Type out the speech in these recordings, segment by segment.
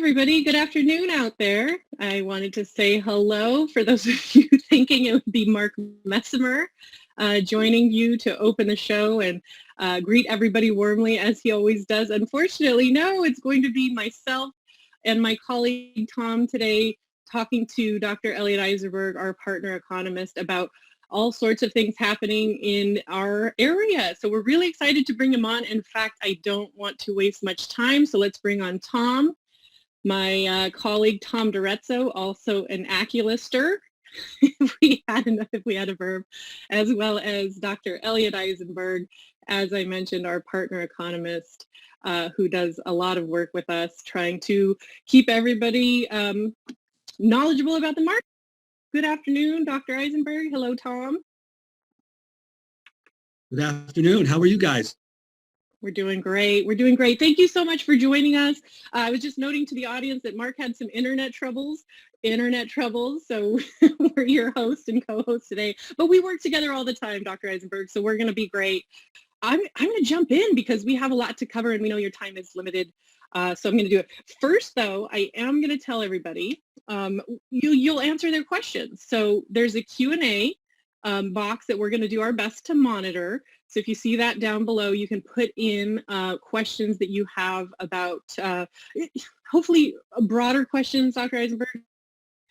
everybody. Good afternoon out there. I wanted to say hello for those of you thinking it would be Mark Messimer joining you to open the show and greet everybody warmly as he always does. Unfortunately, no, it's going to be myself and my colleague Tom today talking to Dr. Elliot Eisenberg, our partner economist, about all sorts of things happening in our area. So we're really excited to bring him on. In fact, I don't want to waste much time, so let's bring on Tom. My colleague Tom DiRezzo, also an AccuLister, if we had a verb, as well as Dr. Elliot Eisenberg, as I mentioned, our partner economist, who does a lot of work with us, trying to keep everybody knowledgeable about the market. Good afternoon, Dr. Eisenberg. Hello, Tom. Good afternoon. How are you guys? We're doing great. We're doing great. Thank you so much for joining us. I was just noting to the audience that Mark had some internet troubles, so we're your host and co-host today. But we work together all the time, Dr. Eisenberg, so we're going to be great. I'm going to jump in because we have a lot to cover and we know your time is limited. So I'm going to do it. First, though, I am going to tell everybody, you'll answer their questions. So there's a Q&A box that we're going to do our best to monitor. So if you see that down below, you can put in questions that you have about, hopefully broader questions, Dr. Eisenberg.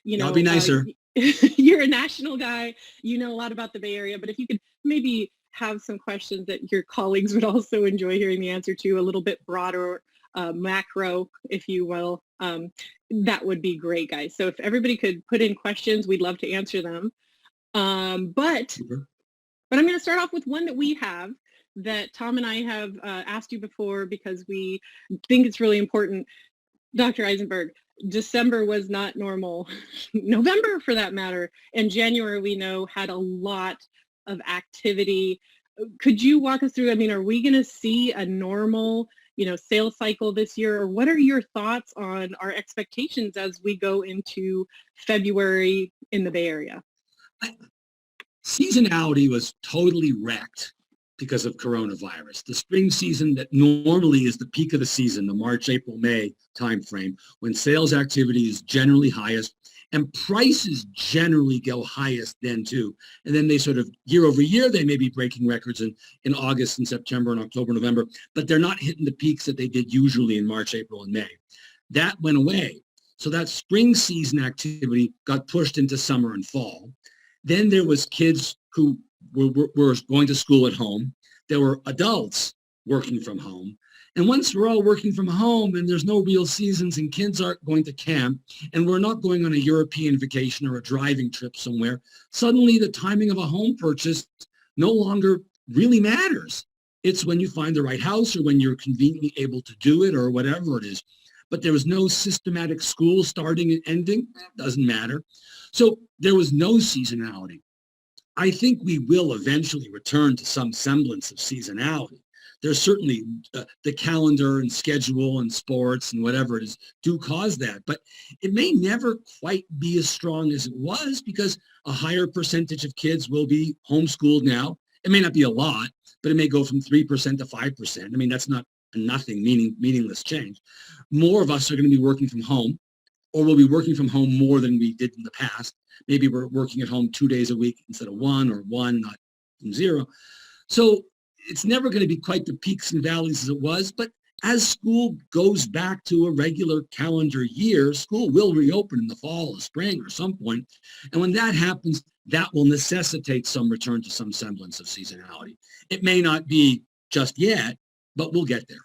You know, that'll be nicer. You're a national guy. You know a lot about the Bay Area, but if you could maybe have some questions that your colleagues would also enjoy hearing the answer to, a little bit broader, macro, if you will, that would be great, guys. So if everybody could put in questions, we'd love to answer them. But I'm going to start off with one that we have that Tom and I have asked you before because we think it's really important. Dr. Eisenberg, December was not normal. November, for that matter, and January, we know, had a lot of activity. Could you walk us through, I mean, are we going to see a normal, sales cycle this year? Or what are your thoughts on our expectations as we go into February in the Bay Area? Seasonality was totally wrecked because of coronavirus. The spring season that normally is the peak of the season, the March, April, May timeframe, when sales activity is generally highest and prices generally go highest then too. And then they sort of year over year, they may be breaking records in August and September and October, November, but they're not hitting the peaks that they did usually in March, April, and May. That went away. So that spring season activity got pushed into summer and fall. Then there was kids who were going to school at home. There were adults working from home. And once we're all working from home and there's no real seasons and kids aren't going to camp and we're not going on a European vacation or a driving trip somewhere, suddenly the timing of a home purchase no longer really matters. It's when you find the right house or when you're conveniently able to do it or whatever it is. But there was no systematic school starting and ending. It doesn't matter. So there was no seasonality. I think we will eventually return to some semblance of seasonality. There's certainly the calendar and schedule and sports and whatever it is do cause that, but it may never quite be as strong as it was because a higher percentage of kids will be homeschooled now. It may not be a lot, but it may go from 3% to 5%. I mean, that's not a nothing, meaningless change. More of us are going to be working from home, or we'll be working from home more than we did in the past. Maybe we're working at home 2 days a week instead of one, or one, not from zero. So it's never going to be quite the peaks and valleys as it was, but as school goes back to a regular calendar year, school will reopen in the fall or spring or some point. And when that happens, that will necessitate some return to some semblance of seasonality. It may not be just yet, but we'll get there.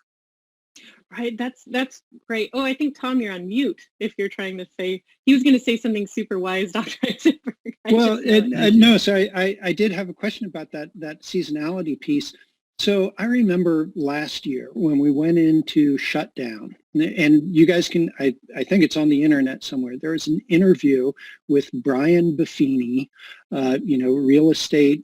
Right, that's great. Oh, I think, Tom, you're on mute if you're trying to say, he was going to say something super wise, Dr. Eisenberg. Well, no, so I did have a question about that seasonality piece. So I remember last year when we went into shutdown, and you guys can, I think it's on the internet somewhere, there was an interview with Brian Buffini, real estate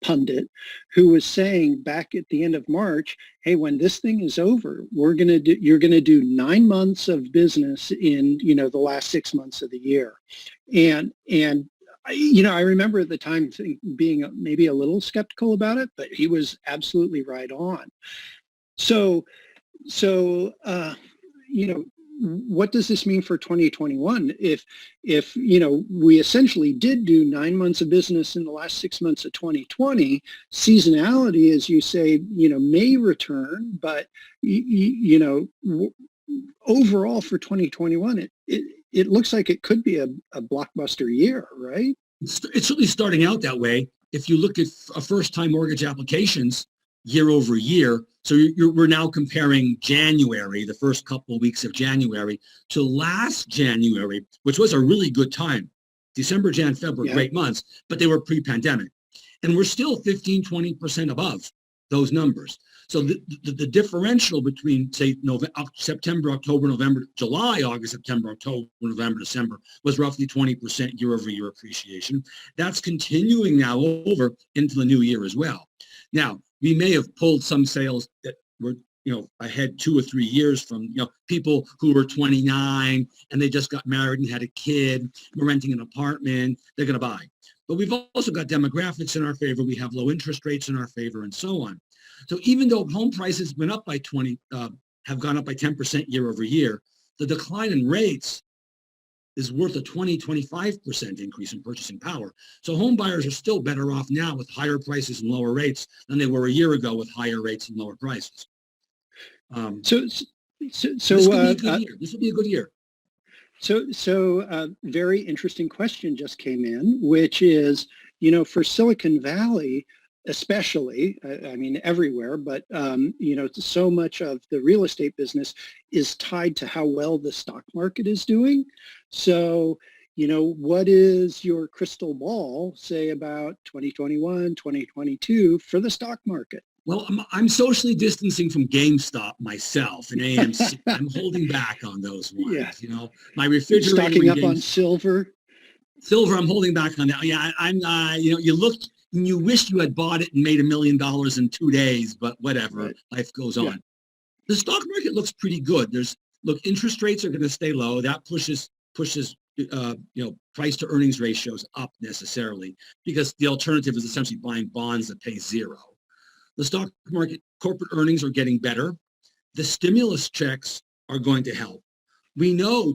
pundit, who was saying back at the end of March, hey, when this thing is over, you're going to do 9 months of business in, the last 6 months of the year. And I remember at the time being maybe a little skeptical about it, but he was absolutely right on. So what does this mean for 2021? If we essentially did do 9 months of business in the last 6 months of 2020, seasonality, as you say, may return, but overall for 2021, it looks like it could be a blockbuster year, right? It's certainly starting out that way. If you look at first-time mortgage applications year over year, so we're now comparing January, the first couple of weeks of January, to last January, which was a really good time. December, Jan, Feb were great months, but they were pre-pandemic. And we're still 15, 20% above those numbers. So the differential between, say, September, October, November, July, August, September, October, November, December was roughly 20% year-over-year appreciation. That's continuing now over into the new year as well. Now, we may have pulled some sales that were, ahead 2 or 3 years from, people who were 29 and they just got married and had a kid, were renting an apartment, they're going to buy. But we've also got demographics in our favor. We have low interest rates in our favor and so on. So even though home prices went up by have gone up by 10% year over year, the decline in rates is worth a 25% increase in purchasing power. So home buyers are still better off now with higher prices and lower rates than they were a year ago with higher rates and lower prices. This will be a good year. So very interesting question just came in, which is, for Silicon Valley, especially, I mean, everywhere, but, so much of the real estate business is tied to how well the stock market is doing. So, what is your crystal ball say about 2021, 2022 for the stock market? Well, I'm socially distancing from GameStop myself and AMC. I'm holding back on those ones. Yeah. My refrigerator. Stocking up on silver. Silver, I'm holding back on that. Yeah, I'm. You looked and you wish you had bought it and made $1 million in 2 days, but whatever. Right. Life goes on. Yeah. The stock market looks pretty good. Interest rates are going to stay low. That pushes price to earnings ratios up necessarily because the alternative is essentially buying bonds that pay zero. The stock market, corporate earnings are getting better. The stimulus checks are going to help. We know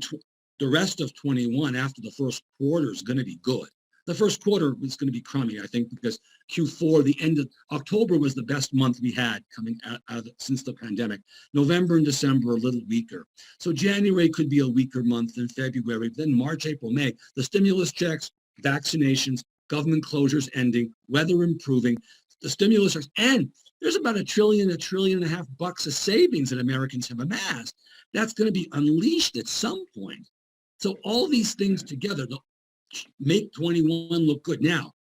the rest of 21 after the first quarter is going to be good. The first quarter is going to be crummy, I think, because Q4, the end of October was the best month we had coming out since the pandemic. November and December are a little weaker. So January could be a weaker month than February. Then March, April, May, the stimulus checks, vaccinations, government closures ending, weather improving, the stimulus, and there's about $1 trillion and a half bucks of savings that Americans have amassed. That's going to be unleashed at some point. So all these things together make 21 look good. Now,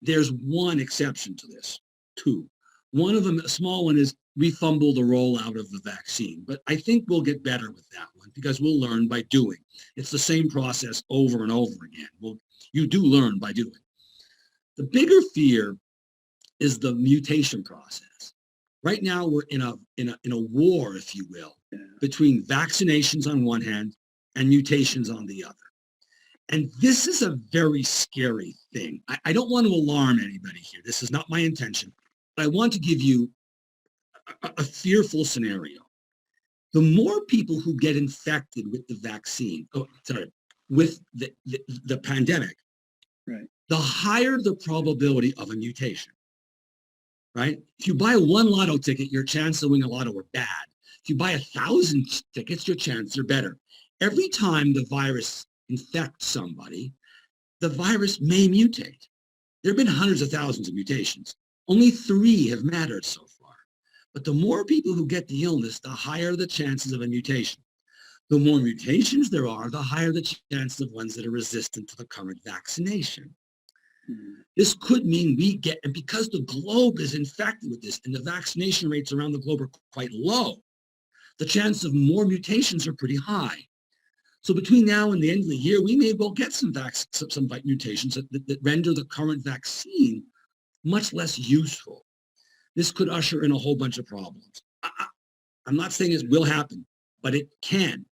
there's one exception to this, two. One of them, a small one, is we fumbled the rollout of the vaccine. But I think we'll get better with that one because we'll learn by doing. It's the same process over and over again. You do learn by doing. The bigger fear is the mutation process. Right now, we're in a war, if you will, between vaccinations on one hand and mutations on the other. And this is a very scary thing. I don't want to alarm anybody here. This is not my intention. But I want to give you a fearful scenario. The more people who get infected with the vaccine, with the pandemic, right, the higher the probability of a mutation. Right? If you buy 1 lotto ticket, your chances of winning a lotto are bad. If you buy 1,000 tickets, your chances are better. Every time the virus infects somebody, the virus may mutate. There have been hundreds of thousands of mutations. Only 3 have mattered so far. But the more people who get the illness, the higher the chances of a mutation. The more mutations there are, the higher the chances of ones that are resistant to the current vaccination. This could mean and because the globe is infected with this and the vaccination rates around the globe are quite low, the chances of more mutations are pretty high. So between now and the end of the year, we may well get some mutations that render the current vaccine much less useful. This could usher in a whole bunch of problems. I'm not saying it will happen, but it can.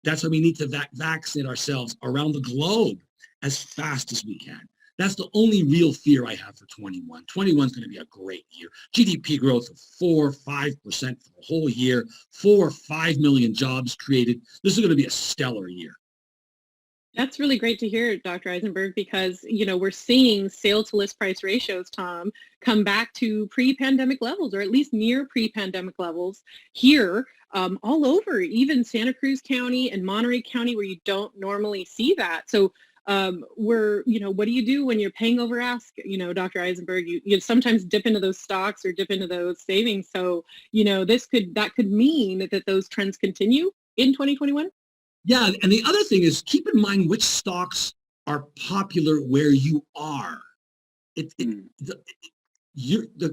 That's why we need to vaccinate ourselves around the globe as fast as we can. That's the only real fear I have for 21. 21 is going to be a great year. GDP growth of 4-5% for the whole year, 4 or 5 million jobs created. This is going to be a stellar year. That's really great to hear, Dr. Eisenberg, because, we're seeing sale to list price ratios, Tom, come back to pre-pandemic levels, or at least near pre-pandemic levels here, all over, even Santa Cruz County and Monterey County, where you don't normally see that. So what do you do when you're paying over ask? Dr. Eisenberg, you sometimes dip into those stocks or dip into those savings. So, that could mean that those trends continue in 2021. Yeah, and the other thing is keep in mind which stocks are popular where you are. The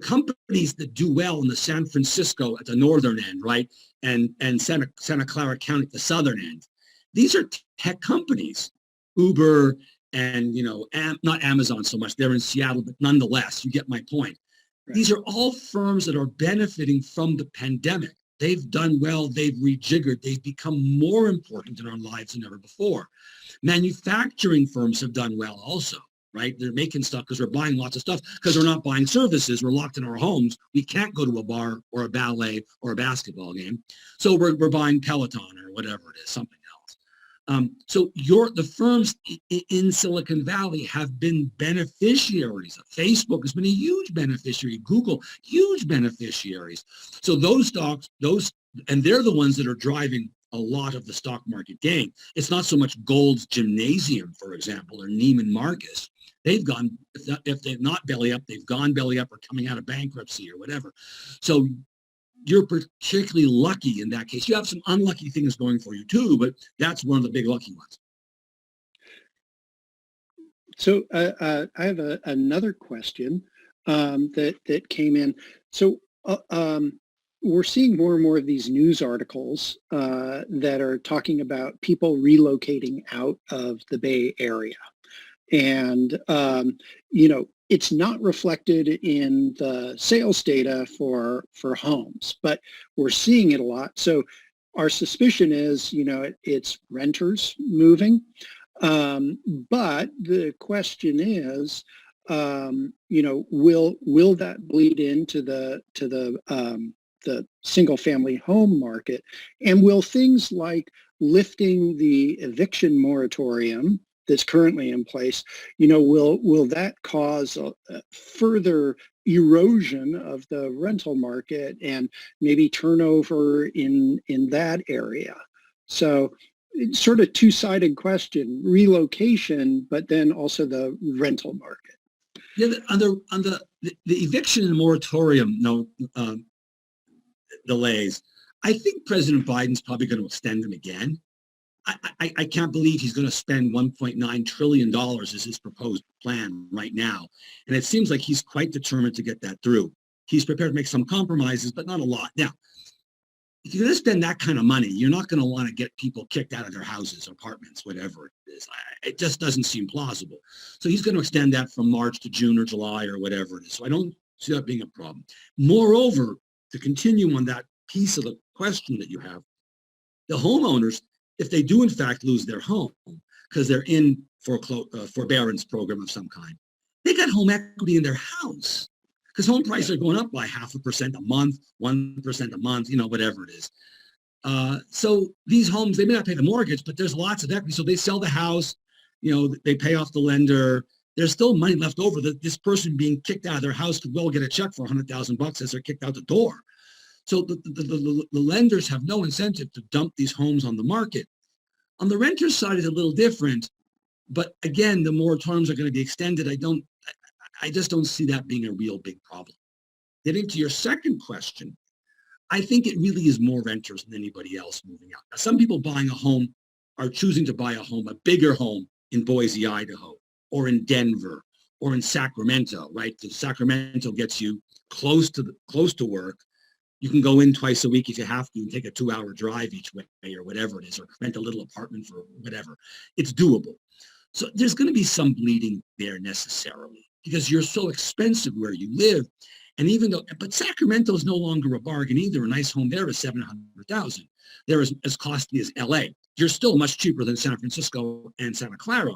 companies that do well in the San Francisco at the northern end, right, and Santa Clara County at the southern end, these are tech companies. Uber and, not Amazon so much, they're in Seattle, but nonetheless, you get my point. Right. These are all firms that are benefiting from the pandemic. They've done well, they've rejiggered, they've become more important in our lives than ever before. Manufacturing firms have done well also, right? They're making stuff because we're buying lots of stuff because we're not buying services. We're locked in our homes. We can't go to a bar or a ballet or a basketball game. So we're buying Peloton or whatever it is, something else. So the firms in Silicon Valley have been beneficiaries. Facebook has been a huge beneficiary. Google, huge beneficiaries. So those stocks, and they're the ones that are driving a lot of the stock market gain. It's not so much Gold's Gymnasium, for example, or Neiman Marcus. They've gone, if they're not belly up, they've gone belly up or coming out of bankruptcy or whatever. So you're particularly lucky in that case. You have some unlucky things going for you too, but that's one of the big lucky ones. So I have another question that came in. So we're seeing more and more of these news articles that are talking about people relocating out of the Bay Area. And, it's not reflected in the sales data for homes, but we're seeing it a lot. So our suspicion is, it's renters moving. But the question is, will that bleed into the single family home market? And will things like lifting the eviction moratorium that's currently in place, will that cause a further erosion of the rental market and maybe turnover in that area? So it's sort of two-sided question: relocation, but then also the rental market. Yeah, on the eviction and moratorium delays, I think President Biden's probably going to extend them again. I can't believe he's going to spend $1.9 trillion as his proposed plan right now. And it seems like he's quite determined to get that through. He's prepared to make some compromises, but not a lot. Now, if you're going to spend that kind of money, you're not going to want to get people kicked out of their houses, apartments, whatever it is. It just doesn't seem plausible. So he's going to extend that from March to June or July or whatever it is. So I don't see that being a problem. Moreover, to continue on that piece of the question that you have, the homeowners, if they do in fact lose their home because they're in forbearance program of some kind, they got home equity in their house because home prices are going up by 0.5% a month, 1% a month, whatever it is. So these homes, they may not pay the mortgage, but there's lots of equity. So they sell the house, they pay off the lender. There's still money left over that this person being kicked out of their house could well get a check for $100,000 as they're kicked out the door. So the lenders have no incentive to dump these homes on the market. On the renter's side, it's a little different. But again, the moratoriums are going to be extended. I just don't see that being a real big problem. Getting to your second question, I think it really is more renters than anybody else moving out. Now, some people buying a home are choosing to buy a bigger home in Boise, Idaho, or in Denver, or in Sacramento, right? Because Sacramento gets you close to work. You can go in twice a week if you have to and take a 2-hour drive each way or whatever it is, or rent a little apartment for whatever. It's doable. So there's going to be some bleeding there necessarily because you're so expensive where you live. And but Sacramento is no longer a bargain either. A nice home there is $700,000. They're as costly as LA. You're still much cheaper than San Francisco and Santa Clara.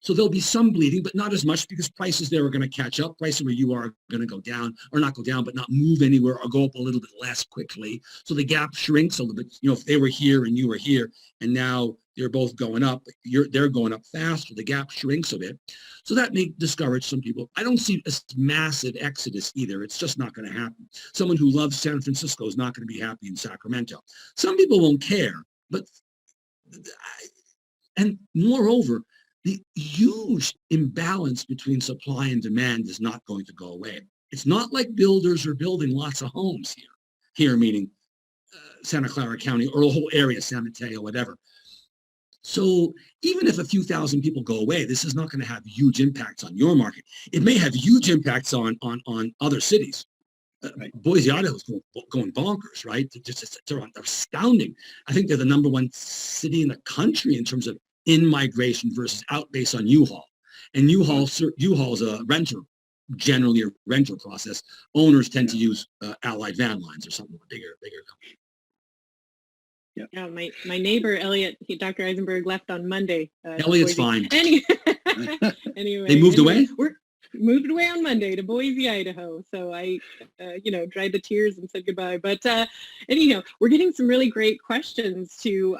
So there'll be some bleeding, but not as much because prices there are going to catch up. Prices where you are going to go down, or not go down, but not move anywhere, or go up a little bit less quickly. So the gap shrinks a little bit. If they were here and you were here, and now they're both going up, they're going up faster, the gap shrinks a bit. So that may discourage some people. I don't see a massive exodus either. It's just not going to happen. Someone who loves San Francisco is not going to be happy in Sacramento. Some people won't care, but, and moreover, the huge imbalance between supply and demand is not going to go away. It's not like builders are building lots of homes here meaning Santa Clara County or the whole area, San Mateo, whatever. So even if a few thousand people go away, this is not going to have huge impacts on your market. It may have huge impacts on other cities. Right. Boise, Idaho is going bonkers, right? They're astounding. I think they're the #1 city in the country in terms of in-migration versus out based on U-Haul. And U-Haul is a renter, generally a renter process. Owners tend to use Allied Van Lines or something bigger company. Yeah, my neighbor Elliot, Dr. Eisenberg left on Monday. Elliot's fine. Anyway, they moved away. We're moved away on Monday to Boise, Idaho. So I, dried the tears and said goodbye. But anyhow, we're getting some really great questions to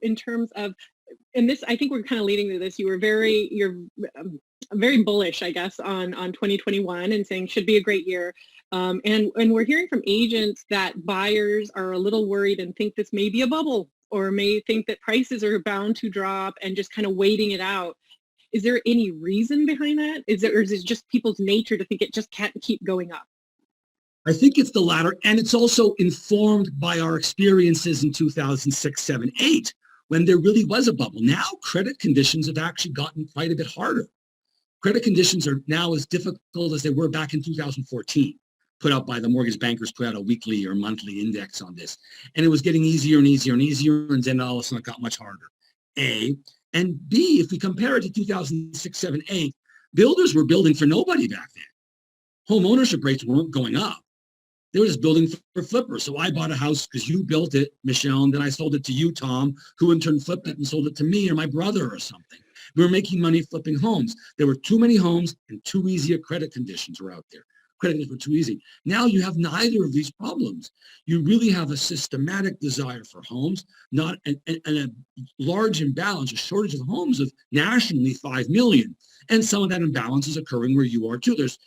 in terms of, and this, I think we're kind of leading to this. You're very bullish, I guess, on 2021 and saying should be a great year. And we're hearing from agents that buyers are a little worried and think this may be a bubble, or may think that prices are bound to drop and just kind of waiting it out. Is there any reason behind that? Or is it just people's nature to think it just can't keep going up? I think it's the latter, and it's also informed by our experiences in 2006, 7, 8, when there really was a bubble. Now credit conditions have actually gotten quite a bit harder. Credit conditions are now as difficult as they were back in 2014. Put out by the mortgage bankers, put out a weekly or monthly index on this. And it was getting easier and easier and easier, and then all of a sudden it got much harder. A. And B, if we compare it to 2006, 7, 8, builders were building for nobody back then. Home ownership rates weren't going up. They were just building for flippers. So I bought a house because you built it, Michelle, and then I sold it to you, Tom, who in turn flipped it and sold it to me or my brother or something. We were making money flipping homes. There were too many homes and too easy a credit conditions were out there. Credit conditions were too easy. Now you have neither of these problems. You really have a systematic desire for homes, not and a large imbalance, a shortage of homes of nationally 5 million. And some of that imbalance is occurring where you are too. There's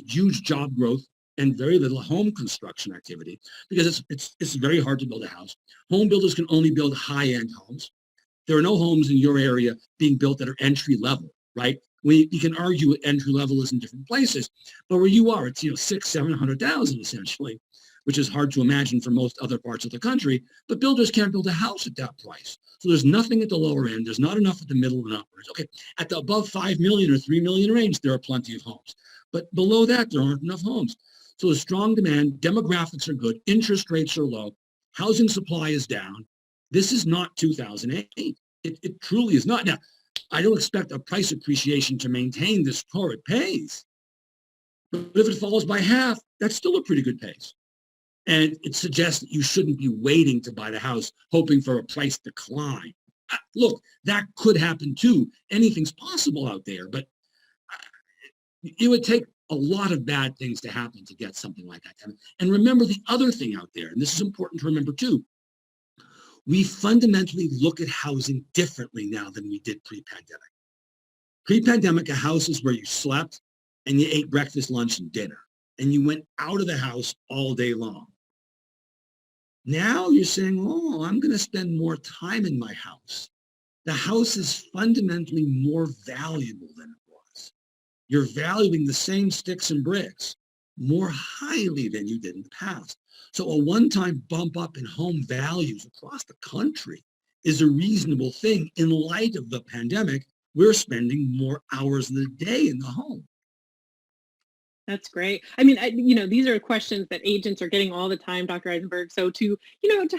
huge job growth and very little home construction activity because it's very hard to build a house. Home builders can only build high-end homes. There are no homes in your area being built that are entry level, right? You can argue what entry level is in different places, but where you are, it's 600,000-700,000 essentially, which is hard to imagine for most other parts of the country. But builders can't build a house at that price. So there's nothing at the lower end. There's not enough at the middle and upwards. Okay, at the above 5 million or 3 million range, there are plenty of homes, but below that, there aren't enough homes. So there's strong demand. Demographics are good. Interest rates are low. Housing supply is down. This is not 2008. It truly is not. Now, I don't expect a price appreciation to maintain this torrid pace. But if it falls by half, that's still a pretty good pace. And it suggests that you shouldn't be waiting to buy the house, hoping for a price decline. Look, that could happen too. Anything's possible out there, but it would take a lot of bad things to happen to get something like that. And remember the other thing out there, and this is important to remember too, we fundamentally look at housing differently now than we did pre-pandemic. Pre-pandemic, a house is where you slept and you ate breakfast, lunch, and dinner, and you went out of the house all day long. Now you're saying, oh, I'm going to spend more time in my house. The house is fundamentally more valuable than it was. You're valuing the same sticks and bricks more highly than you did in the past. So a one-time bump up in home values across the country is a reasonable thing in light of the pandemic. We're spending more hours in the day in the home. That's great. I mean, these are questions that agents are getting all the time, Dr. Eisenberg. So to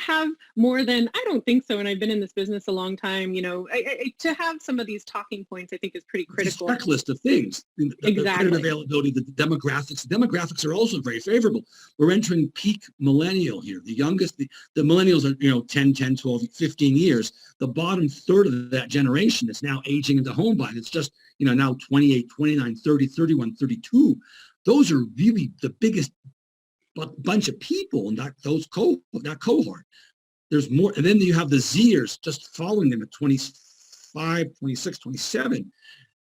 have more than, I don't think so, and I've been in this business a long time, to have some of these talking points, I think is pretty It's a critical. checklist of things. The credit Exactly. availability, the demographics. Demographics are also very favorable. We're entering peak millennial here. The youngest, the millennials are, 10, 12, 15 years. The bottom third of that generation is now aging into home buying. It's just, now 28, 29, 30, 31, 32. Those are really the biggest bunch of people in that cohort. There's more. And then you have the Zers just following them at 25, 26, 27.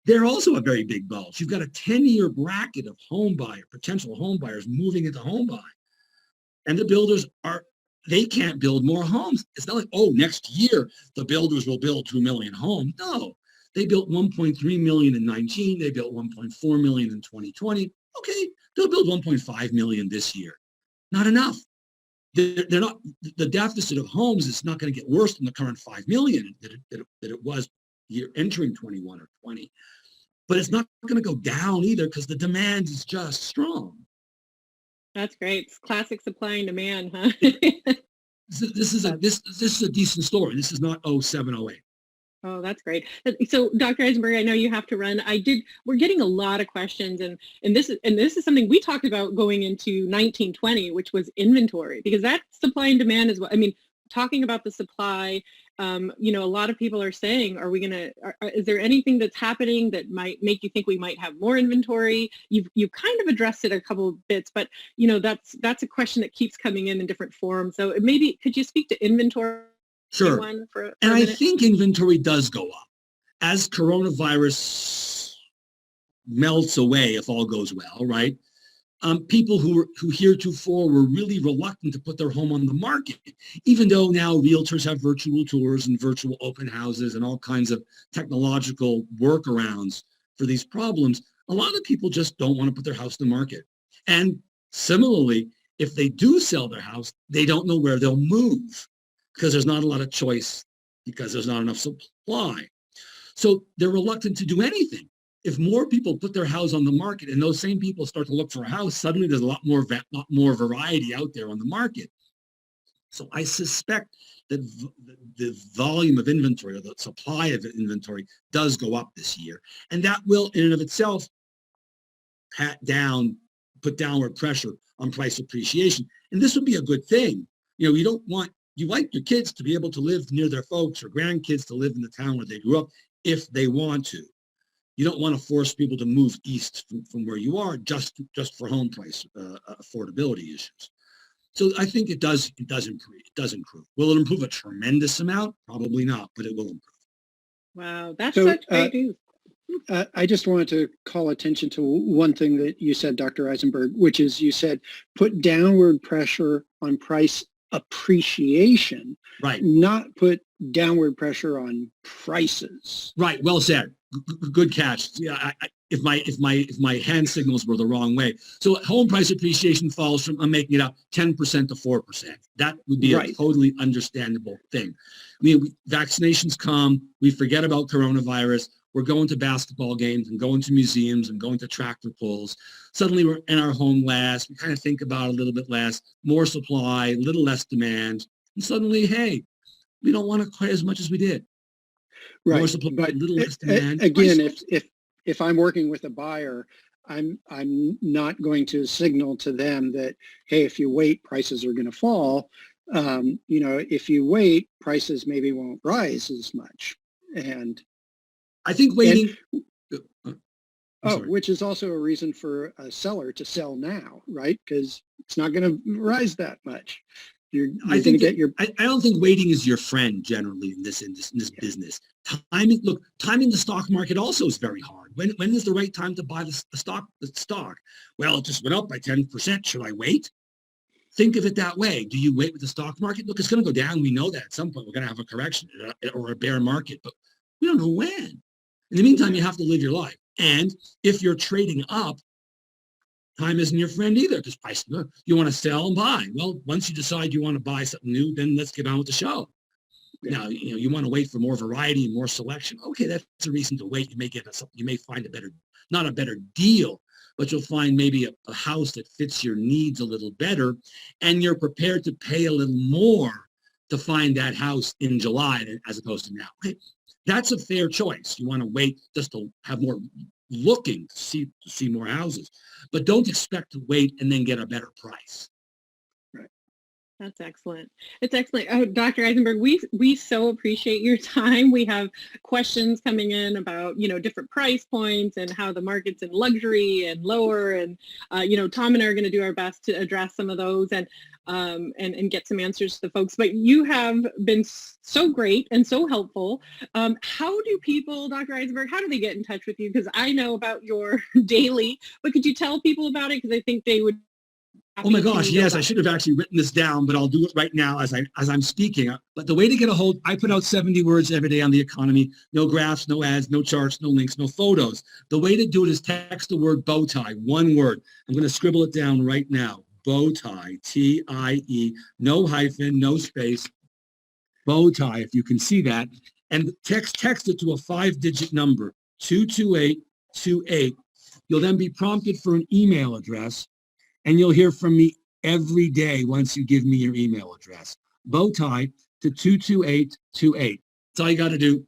They're also a very big bulge. You've got a 10-year bracket of potential home buyers moving into home buying. And the builders they can't build more homes. It's not like, next year the builders will build 2 million homes. No, they built 1.3 million in 19. They built 1.4 million in 2020. Okay, they'll build 1.5 million this year. Not enough. They're not. The deficit of homes is not going to get worse than the current 5 million that it was entering 21 or 20. But it's not going to go down either because the demand is just strong. That's great. It's classic supply and demand, huh? This is a decent story. This is not 07, 08. Oh, that's great. So, Dr. Eisenberg, I know you have to run. We're getting a lot of questions, and this is something we talked about going into 1920, which was inventory, because that supply and demand is what I mean. Talking about the supply, a lot of people are saying, is there anything that's happening that might make you think we might have more inventory? You've kind of addressed it a couple of bits, but that's a question that keeps coming in different forms. So maybe could you speak to inventory? Sure. And I think inventory does go up as coronavirus melts away, if all goes well, right? People who heretofore were really reluctant to put their home on the market, even though now realtors have virtual tours and virtual open houses and all kinds of technological workarounds for these problems, a lot of people just don't want to put their house on the market. And similarly, if they do sell their house, they don't know where they'll move, because there's not a lot of choice, because there's not enough supply. So they're reluctant to do anything. If more people put their house on the market and those same people start to look for a house, suddenly there's a lot more variety out there on the market. So I suspect that the volume of inventory, or the supply of inventory, does go up this year. And that will, in and of itself, put downward pressure on price appreciation. And this would be a good thing. You like your kids to be able to live near their folks, or grandkids to live in the town where they grew up if they want to. You don't want to force people to move east from where you are just for home price affordability issues. So I think it does improve. Will it improve a tremendous amount? Probably not, but it will improve. Wow, that's such great news. I just wanted to call attention to one thing that you said, Dr. Eisenberg, which is you said put downward pressure on price appreciation, right? Not put downward pressure on prices. Right. Well said. Good catch. Yeah. If my hand signals were the wrong way. So home price appreciation falls from, I'm making it up, 10% to 4%. That would be a totally understandable thing. I mean, vaccinations come, we forget about coronavirus. We're going to basketball games and going to museums and going to tractor pulls. Suddenly we're in our home less. We kind of think about it a little bit less, more supply, a little less demand. And suddenly, hey, we don't want it quite as much as we did. Right. More supply, but a little less demand. Again, if I'm working with a buyer, I'm not going to signal to them that, hey, if you wait, prices are going to fall. If you wait, prices maybe won't rise as much. And I think waiting. Which is also a reason for a seller to sell now, right? Because it's not going to rise that much. I don't think waiting is your friend generally in this business. Timing the stock market also is very hard. When is the right time to buy the stock? Well, it just went up by 10%. Should I wait? Think of it that way. Do you wait with the stock market? Look, it's going to go down. We know that at some point we're going to have a correction or a bear market, but we don't know when. In the meantime, you have to live your life. And if you're trading up, time isn't your friend either, because price, you want to sell and buy. Well, once you decide you want to buy something new, then let's get on with the show. Yeah. Now, you want to wait for more variety and more selection. Okay, that's a reason to wait. You may find not a better deal, but you'll find maybe a house that fits your needs a little better, and you're prepared to pay a little more to find that house in July as opposed to now. Okay. That's a fair choice. You want to wait just to have more looking to see more houses, but don't expect to wait and then get a better price. That's excellent. It's excellent. Oh, Dr. Eisenberg, we so appreciate your time. We have questions coming in about, different price points and how the market's in luxury and lower. And, Tom and I are going to do our best to address some of those and get some answers to the folks. But you have been so great and so helpful. How do people, Dr. Eisenberg, how do they get in touch with you? Because I know about your daily, but could you tell people about it? Because I think they would. Oh my gosh, yes, I should have actually written this down, but I'll do it right now as I'm speaking. But the way to get a hold, I put out 70 words every day on the economy. No graphs, no ads, no charts, no links, no photos. The way to do it is text the word bow tie, one word. I'm going to scribble it down right now. Bow tie, T-I-E, no hyphen, no space. Bow tie, if you can see that. And text it to a 5-digit number, 22828. You'll then be prompted for an email address. And you'll hear from me every day once you give me your email address. Bow tie to 22828. That's all you got to do.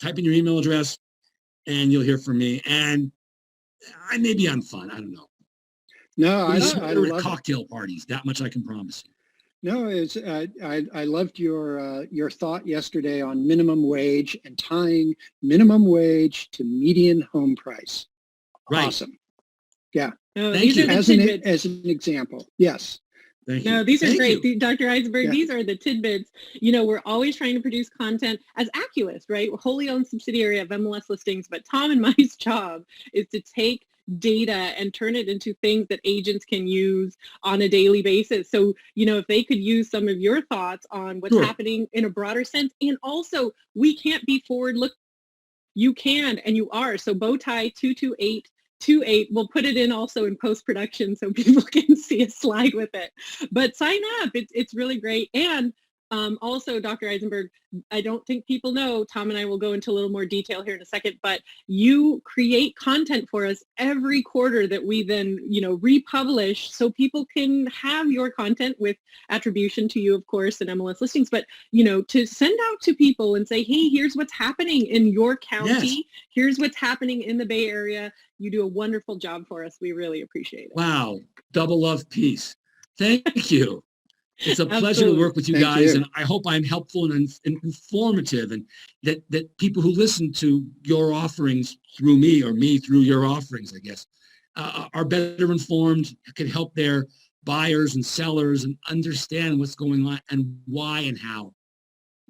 Type in your email address, and you'll hear from me. And I may be on fun. I don't know. No, I love cocktail parties. That much I can promise you. No, it's I loved your thought yesterday on minimum wage and tying minimum wage to median home price. Right. Awesome. Yeah. No, Thank you. As an example. Yes. Thank you. No, these are great. You. Dr. Eisenberg, Yeah. These are the tidbits. We're always trying to produce content as Aculist, right? We're wholly owned subsidiary of MLS Listings, but Tom and my job is to take data and turn it into things that agents can use on a daily basis. So, if they could use some of your thoughts on what's happening in a broader sense, and also we can't be forward look. You can, and you are. So bow tie 22828. We'll put it in also in post-production so people can see a slide with it. But sign up. It's really great. And also, Dr. Eisenberg, I don't think people know, Tom and I will go into a little more detail here in a second, but you create content for us every quarter that we then, republish so people can have your content with attribution to you, of course, and MLS Listings, but, to send out to people and say, hey, here's what's happening in your county. Yes. Here's what's happening in the Bay Area. You do a wonderful job for us. We really appreciate it. Wow. Double love peace. Thank you. It's a pleasure to work with you guys, and I hope I'm helpful and informative, and that people who listen to your offerings through me or me through your offerings, I guess, are better informed, can help their buyers and sellers and understand what's going on and why and how.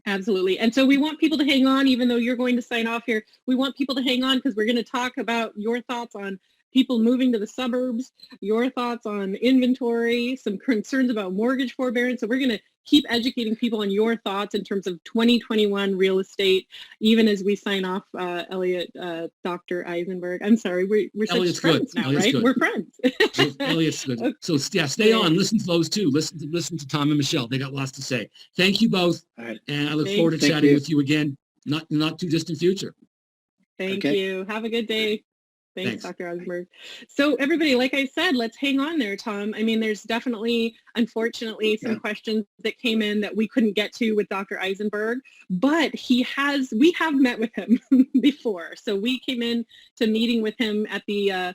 Absolutely. And so we want people to hang on, even though you're going to sign off here. We want people to hang on because we're going to talk about your thoughts on people moving to the suburbs, your thoughts on inventory, some concerns about mortgage forbearance. So we're going to keep educating people on your thoughts in terms of 2021 real estate, even as we sign off, Elliot, Dr. Eisenberg. I'm sorry, we're such friends now, right? Good. We're friends. Elliot's good. Okay. So yeah, stay on. Listen to those too. Listen to Tom and Michelle. They got lots to say. Thank you both. All right. And I look forward to chatting with you again, not too distant future. Thank you. Have a good day. Thanks, Dr. Eisenberg. So everybody, like I said, let's hang on there, Tom. I mean, there's definitely, unfortunately, some questions that came in that we couldn't get to with Dr. Eisenberg, but we have met with him before. So we came in to meeting with him at the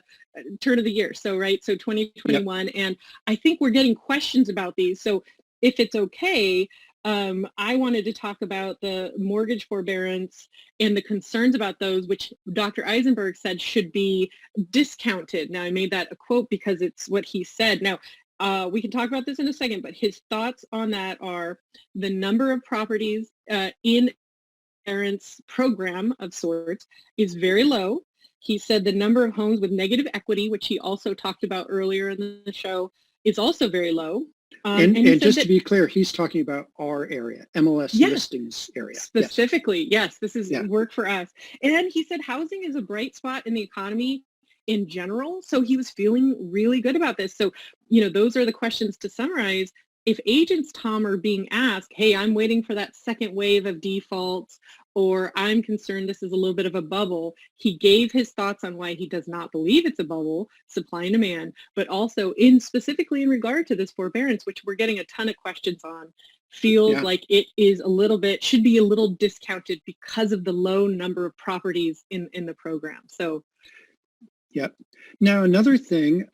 turn of the year. So 2021. And I think we're getting questions about these. So if it's okay, I wanted to talk about the mortgage forbearance and the concerns about those, which Dr. Eisenberg said should be discounted. Now, I made that a quote because it's what he said. Now, we can talk about this in a second, but his thoughts on that are the number of properties in forbearance program of sorts is very low. He said the number of homes with negative equity, which he also talked about earlier in the show, is also very low. And just to be clear, he's talking about our area, MLS Listings area. Specifically, yes, this is work for us. And he said housing is a bright spot in the economy in general. So he was feeling really good about this. So, those are the questions to summarize. If agents, Tom, are being asked, hey, I'm waiting for that second wave of defaults, or I'm concerned this is a little bit of a bubble. He gave his thoughts on why he does not believe it's a bubble, supply and demand, but also specifically in regard to this forbearance, which we're getting a ton of questions on, feels like it is should be a little discounted because of the low number of properties in the program. So. Yep. Now, another thing,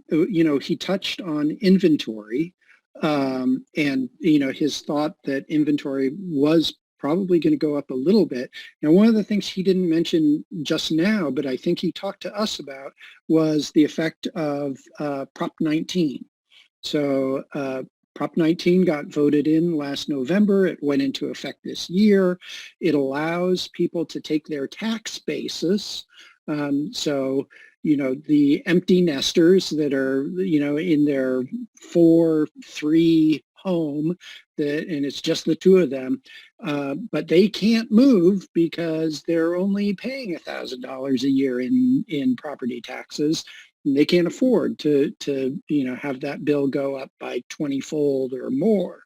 he touched on inventory, and, his thought that inventory was probably going to go up a little bit. Now, one of the things he didn't mention just now, but I think he talked to us about, was the effect of Prop 19. So Prop 19 got voted in last November. It went into effect this year. It allows people to take their tax basis. The empty nesters that are, in their 4-3 home, and it's just the two of them, but they can't move because they're only paying $1,000 a year in property taxes. And they can't afford to have that bill go up by 20-fold or more.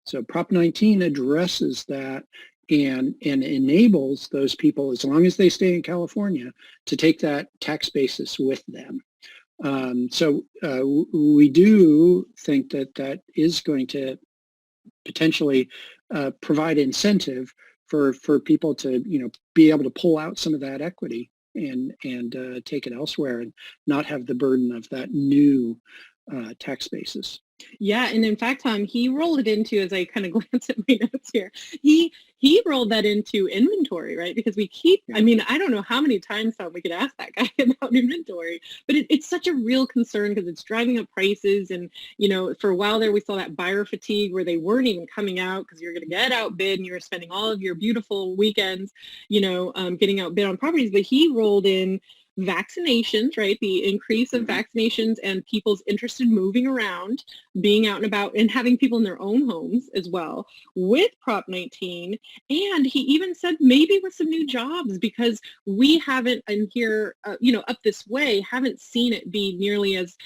So Prop 19 addresses that and enables those people, as long as they stay in California, to take that tax basis with them. We do think that is going to potentially provide incentive for people to be able to pull out some of that equity and take it elsewhere and not have the burden of that new tax basis. Yeah, and in fact, Tom, he rolled it into, as I kind of glance at my notes here, he rolled that into inventory, right? Because we keep, I mean, I don't know how many times, Tom, we could ask that guy about inventory, but it's such a real concern because it's driving up prices. And, for a while there, we saw that buyer fatigue where they weren't even coming out because you're going to get outbid and you were spending all of your beautiful weekends, getting outbid on properties. But he rolled in vaccinations, right? The increase of vaccinations and people's interest in moving around, being out and about, and having people in their own homes as well with Prop 19. And he even said maybe with some new jobs, because we haven't in here, up this way, haven't seen it be nearly as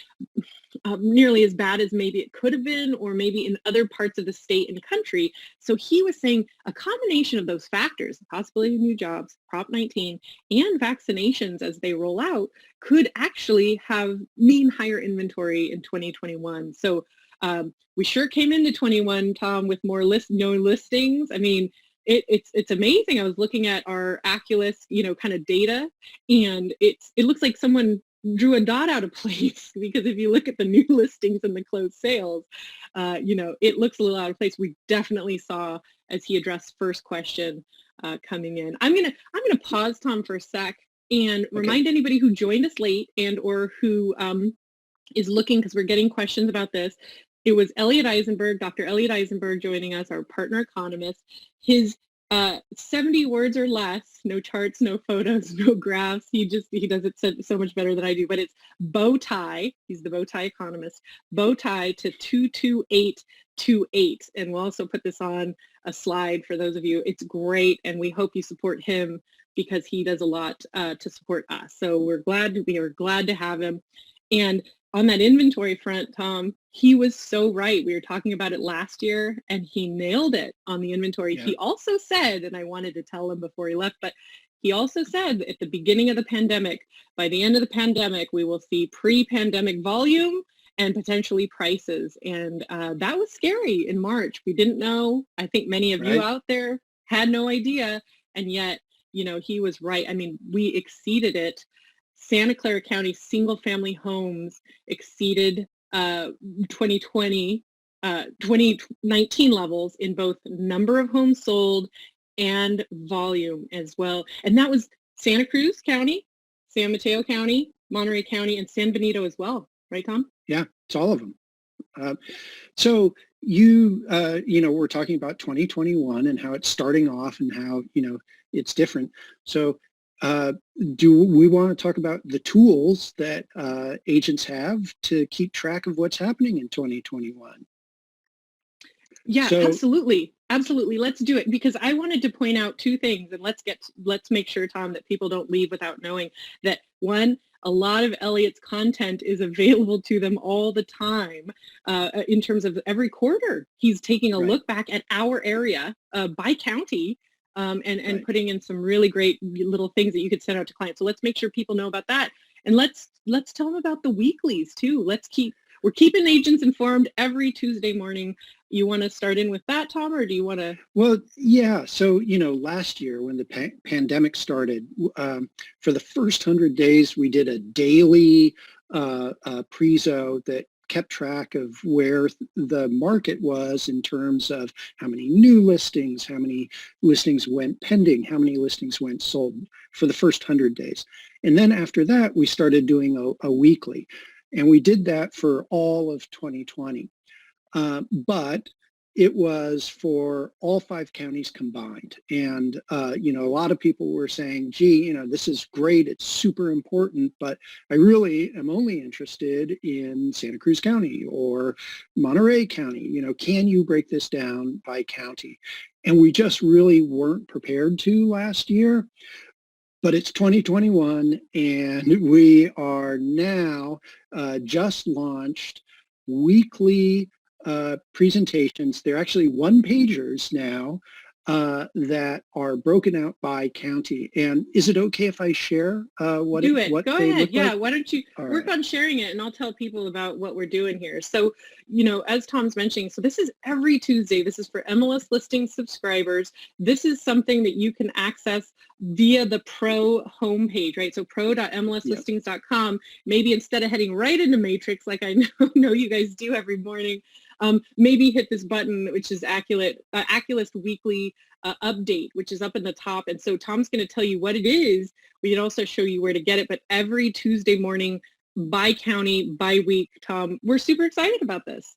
bad as maybe it could have been, or maybe in other parts of the state and country. So he was saying a combination of those factors, the possibility of new jobs, Prop 19, and vaccinations as they roll out, could actually mean higher inventory in 2021. So we sure came into 21, Tom, with more listings. I mean, it's amazing. I was looking at our Aculus, kind of data, and it looks like someone drew a dot out of place, because if you look at the new listings and the closed sales, it looks a little out of place. We definitely saw, as he addressed first question coming in. I'm gonna pause, Tom, for a sec and remind anybody who joined us late and or who is looking, because we're getting questions about this. It was Elliot Eisenberg, Dr. Elliot Eisenberg, joining us, our partner economist. His 70 words or less, no charts, no photos, no graphs. He does it so much better than I do, but it's bow tie. He's the bow tie economist. Bow tie to 22828. And we'll also put this on a slide for those of you. It's great. And we hope you support him because he does a lot to support us. So we are glad to have him. And on that inventory front, Tom, he was so right. We were talking about it last year, and he nailed it on the inventory. Yeah. He also said, and I wanted to tell him before he left, but he also said at the beginning of the pandemic, by the end of the pandemic, we will see pre-pandemic volume and potentially prices. And that was scary in March. We didn't know. I think many of you out there had no idea. And yet, he was right. I mean, we exceeded it. Santa Clara County single-family homes exceeded 2019 levels in both number of homes sold and volume as well. And that was Santa Cruz County, San Mateo County, Monterey County, and San Benito as well. Right, Tom? Yeah, it's all of them. So you we're talking about 2021 and how it's starting off and how, it's different. So do we want to talk about the tools that agents have to keep track of what's happening in 2021? Yeah, absolutely. Absolutely. Let's do it, because I wanted to point out two things, and let's make sure, Tom, that people don't leave without knowing that, one, a lot of Elliot's content is available to them all the time in terms of every quarter. He's taking a look back at our area by county and Right. putting in some really great little things that you could send out to clients. So let's make sure people know about that. And let's tell them about the weeklies too. We're keeping agents informed every Tuesday morning. You want to start in with that, Tom, or do you want to? Well, yeah. So, last year when the pandemic started, for the first 100 days, we did a daily prezo that kept track of where the market was in terms of how many new listings, how many listings went pending, how many listings went sold for the first 100 days. And then after that, we started doing a weekly. And we did that for all of 2020. But it was for all 5 counties combined. And, a lot of people were saying, gee, this is great. It's super important, but I really am only interested in Santa Cruz County or Monterey County. Can you break this down by county? And we just really weren't prepared to last year. But it's 2021, and we are now just launched weekly presentations. They're actually one-pagers now that are broken out by county. And is it okay if I share what Do it. what Go they ahead. look Yeah. like? Why don't you All work right. on sharing it and I'll tell people about what we're doing here. So, as Tom's mentioning, so this is every Tuesday. This is for MLS listing subscribers. This is something that you can access via the pro homepage, right? So Yep. pro.mlslistings.com. Maybe instead of heading right into Matrix, like I know you guys do every morning, maybe hit this button, which is Acculist Weekly update, which is up in the top. And so Tom's going to tell you what it is. We can also show you where to get it. But every Tuesday morning, by county, by week, Tom, we're super excited about this.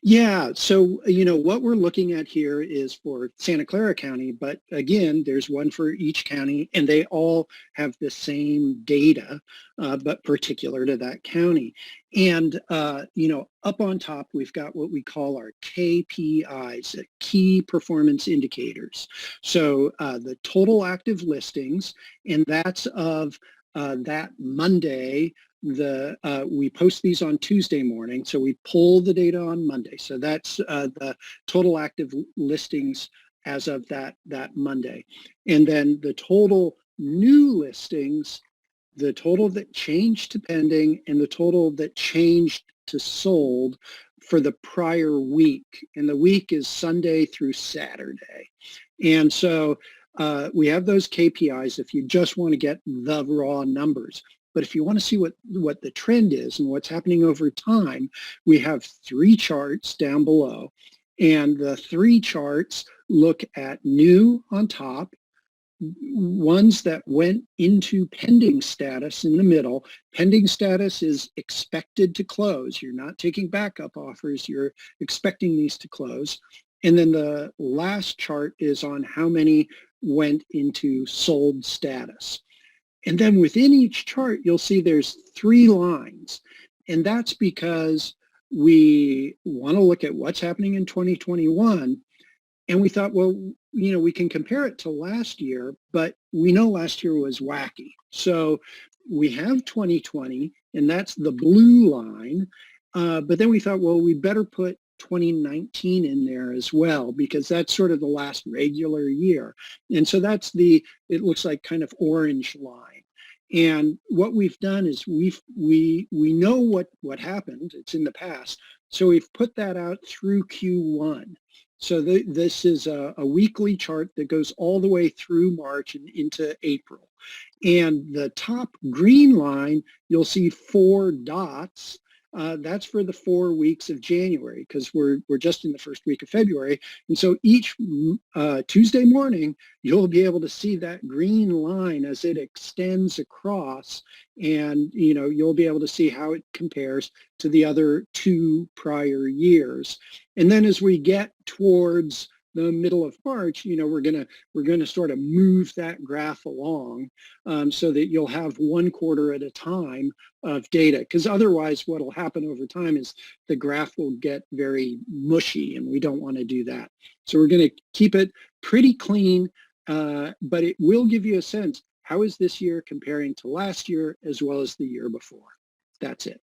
Yeah, so what we're looking at here is for Santa Clara County, but again, there's one for each county, and they all have the same data, but particular to that county. And up on top, we've got what we call our KPIs, key performance indicators. So the total active listings, and that's of that Monday. We post these on Tuesday morning, so we pull the data on Monday. So that's the total active listings as of that Monday, and then the total new listings, the total that changed to pending, and the total that changed to sold for the prior week. And the week is Sunday through Saturday, and so we have those KPIs if you just want to get the raw numbers. But if you want to see what the trend is and what's happening over time, we have 3 charts down below. And the 3 charts look at new on top, ones that went into pending status in the middle. Pending status is expected to close. You're not taking backup offers. You're expecting these to close. And then the last chart is on how many went into sold status. And then within each chart, you'll see there's 3 lines. And that's because we want to look at what's happening in 2021. And we thought, well, we can compare it to last year, but we know last year was wacky. So we have 2020, and that's the blue line. But then we thought, well, we better put 2019 in there as well, because that's sort of the last regular year. And so that's it looks like kind of orange line. And what we've done is we know what happened. It's in the past. So we've put that out through Q1. So this is a weekly chart that goes all the way through March and into April. And the top green line, you'll see 4 dots. That's for the 4 weeks of January, because we're just in the first week of February. And so each Tuesday morning, you'll be able to see that green line as it extends across, and you'll be able to see how it compares to the other 2 prior years. And then as we get towards the middle of March, we're gonna sort of move that graph along, so that you'll have 1 quarter at a time of data. Because otherwise, what'll happen over time is the graph will get very mushy, and we don't want to do that. So we're going to keep it pretty clean, but it will give you a sense: how is this year comparing to last year as well as the year before? That's it.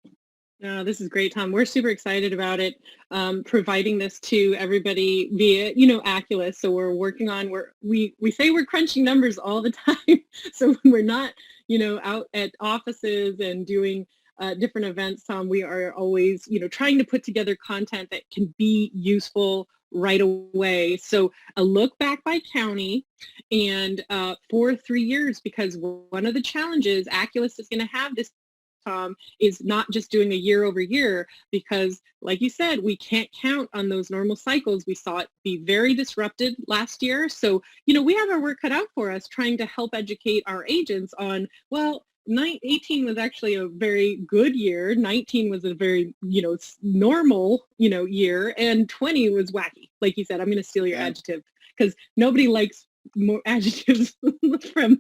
This is great, Tom. We're super excited about it, providing this to everybody via, Aculus. So we're working on, we say we're crunching numbers all the time. So when we're not, out at offices and doing different events, Tom, we are always, trying to put together content that can be useful right away. So a look back by county and for 3 years, because one of the challenges Aculus is going to have this, Tom, is not just doing a year over year, because like you said, we can't count on those normal cycles. We saw it be very disrupted last year. So, we have our work cut out for us trying to help educate our agents on, well, 18 was actually a very good year. 19 was a very, normal, year. And 20 was wacky. Like you said, I'm going to steal your adjective because nobody likes more adjectives from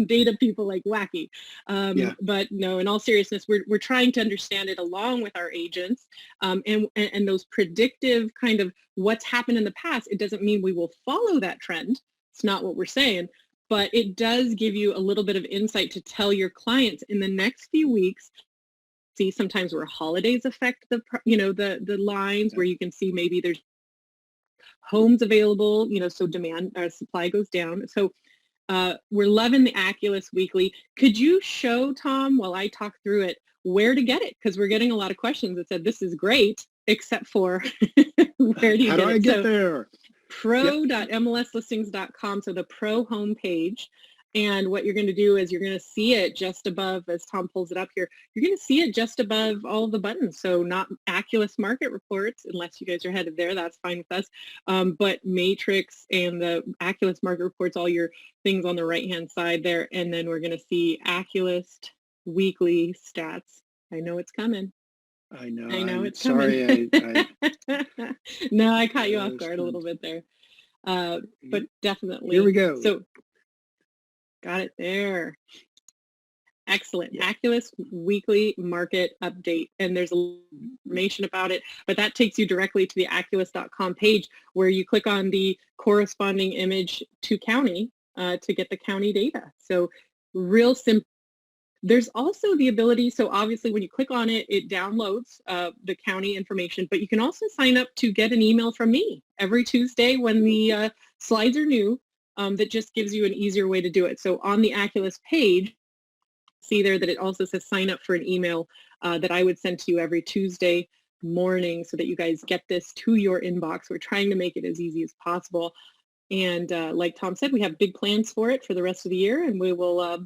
data people like wacky. But no, in all seriousness, we're trying to understand it along with our agents, and those predictive kind of what's happened in the past. It doesn't mean we will follow that trend. It's not what we're saying, but it does give you a little bit of insight to tell your clients in the next few weeks. See, sometimes where holidays affect the lines where you can see maybe there's homes available, so demand or supply goes down. So we're loving the Aculus Weekly. Could you show, Tom, while I talk through it, where to get it? Because we're getting a lot of questions that said this is great, except for where do you How get do it? I get there? Pro.mlslistings.com, so the pro homepage. And what you're going to do is you're going to see it just above, as Tom pulls it up here, you're going to see it just above all of the buttons. So not Aculus market reports, unless you guys are headed there, that's fine with us. But Matrix and the Aculus market reports, all your things on the right-hand side there. And then we're going to see Aculus weekly stats. I know it's coming. I know. I'm it's sorry. No, I caught you off guard a little bit there. But definitely. Here we go. So got it there. Excellent. Aculus weekly market update. And there's information about it, but that takes you directly to the aculus.com page where you click on the corresponding image to county to get the county data. So real simple. There's also the ability, so obviously when you click on it, it downloads the county information, but you can also sign up to get an email from me every Tuesday when the slides are new. That just gives you an easier way to do it. So on the Aculus page, see there that it also says sign up for an email that I would send to you every Tuesday morning so that you guys get this to your inbox. We're trying to make it as easy as possible. And like Tom said, we have big plans for it for the rest of the year, and we will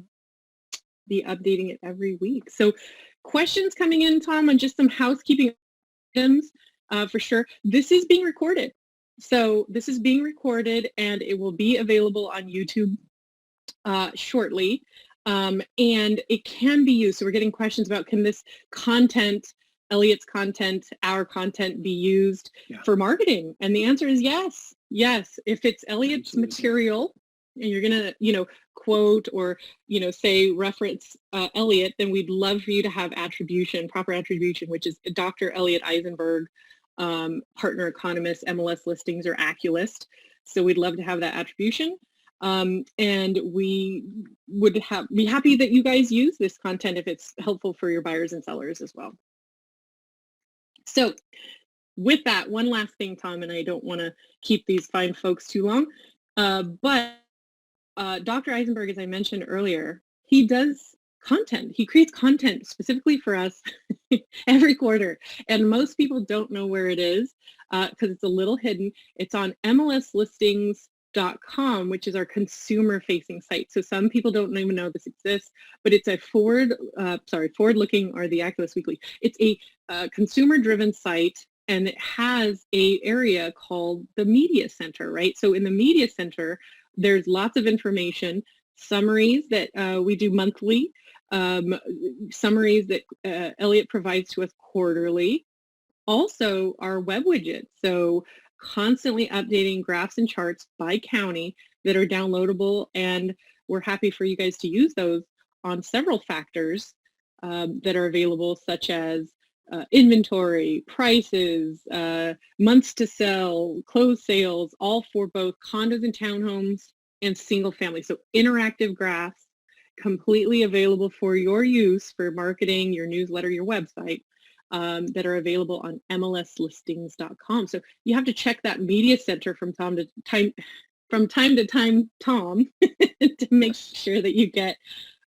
be updating it every week. So questions coming in, Tom, on just some housekeeping items for sure. This is being recorded. So this is being recorded and it will be available on YouTube shortly. And it can be used. So we're getting questions about, can this content, Elliot's content, our content be used for marketing? And the answer is yes. Yes. If it's Elliot's material and you're going to, quote or, say reference Elliot, then we'd love for you to have attribution, proper attribution, which is Dr. Elliot Eisenberg, partner economist, MLSListings or Aculist. So we'd love to have that attribution. And we would be happy that you guys use this content if it's helpful for your buyers and sellers as well. So with that, one last thing, Tom, and I don't want to keep these fine folks too long, but Dr. Eisenberg, as I mentioned earlier, he does content. He creates content specifically for us every quarter. And most people don't know where it is because it's a little hidden. It's on MLSListings.com, which is our consumer-facing site. So some people don't even know this exists, but it's a forward-looking, or the Aculus Weekly. It's a consumer-driven site, and it has a area called the Media Center, right? So in the Media Center, there's lots of information, summaries that we do monthly, summaries that Elliot provides to us quarterly. Also, our web widgets. So constantly updating graphs and charts by county that are downloadable, and we're happy for you guys to use those on several factors that are available, such as inventory, prices, months to sell, closed sales, all for both condos and townhomes and single family. So interactive graphs, completely available for your use for marketing, your newsletter, your website. that are available on MLSListings.com. So you have to check that media center from time to time, Tom, to make sure that you get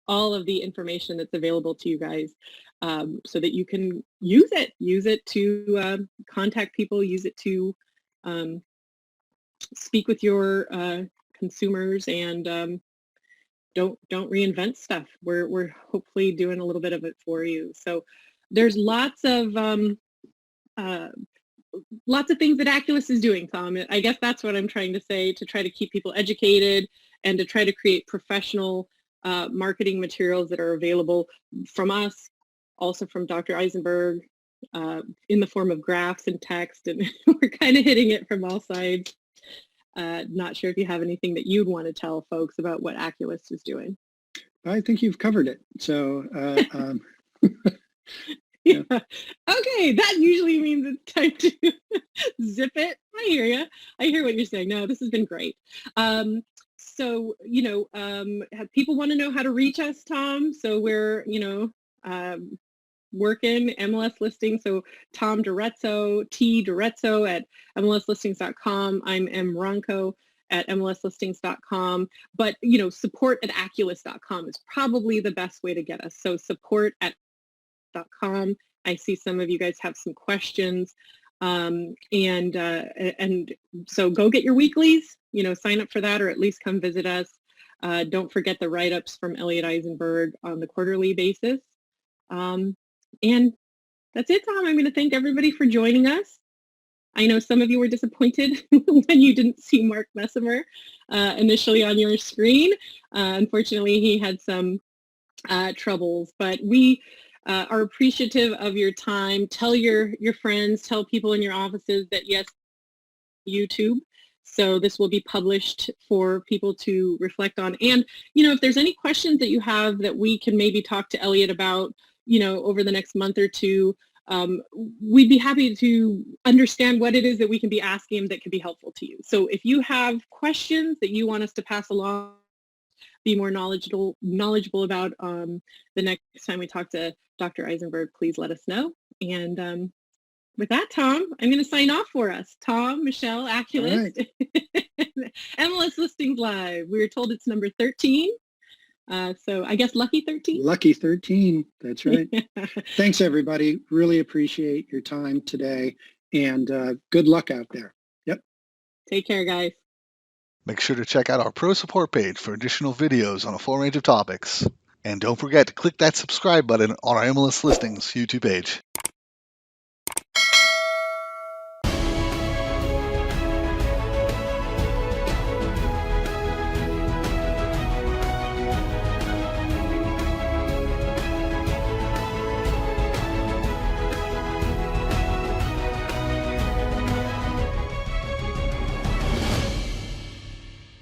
all of the information that's available to you guys, so that you can use it to contact people, use it to speak with your consumers, and don't reinvent stuff. We're hopefully doing a little bit of it for you. So there's lots of things that Aculus is doing, Tom. I guess that's what I'm trying to say, to try to keep people educated and to try to create professional marketing materials that are available from us, also from Dr. Eisenberg, in the form of graphs and text, and we're kind of hitting it from all sides. Not sure if you have anything that you'd want to tell folks about what Aculus is doing. I think you've covered it. So, yeah. Okay, that usually means it's time to zip it. I hear you. I hear what you're saying. No, this has been great. So, have people want to know how to reach us, Tom? So we're, working MLS Listings. So Tom Durezzo, T Durezzo at MLSListings.com. I'm M Ronco at MLSListings.com. But, support at Aculus.com is probably the best way to get us. So support at .com. I see some of you guys have some questions. And so go get your weeklies, sign up for that, or at least come visit us. Don't forget the write-ups from Elliot Eisenberg on the quarterly basis. And that's it, Tom. I'm going to thank everybody for joining us. I know some of you were disappointed when you didn't see Mark Messimer initially on your screen. Unfortunately, he had some troubles, but we are appreciative of your time. Tell your friends, tell people in your offices that, yes, YouTube. So this will be published for people to reflect on. And, if there's any questions that you have that we can maybe talk to Elliot about, over the next month or two, we'd be happy to understand what it is that we can be asking him that could be helpful to you. So if you have questions that you want us to pass along, be more knowledgeable about the next time we talk to Dr. Eisenberg, please let us know. And with that, Tom, I'm going to sign off for us. Tom, Michelle, Aculus, right. MLS Listings Live. We were told it's number 13. So I guess lucky 13? Lucky 13. That's right. Thanks, everybody. Really appreciate your time today. And good luck out there. Yep. Take care, guys. Make sure to check out our Pro Support page for additional videos on a full range of topics. And don't forget to click that subscribe button on our MLS Listings YouTube page.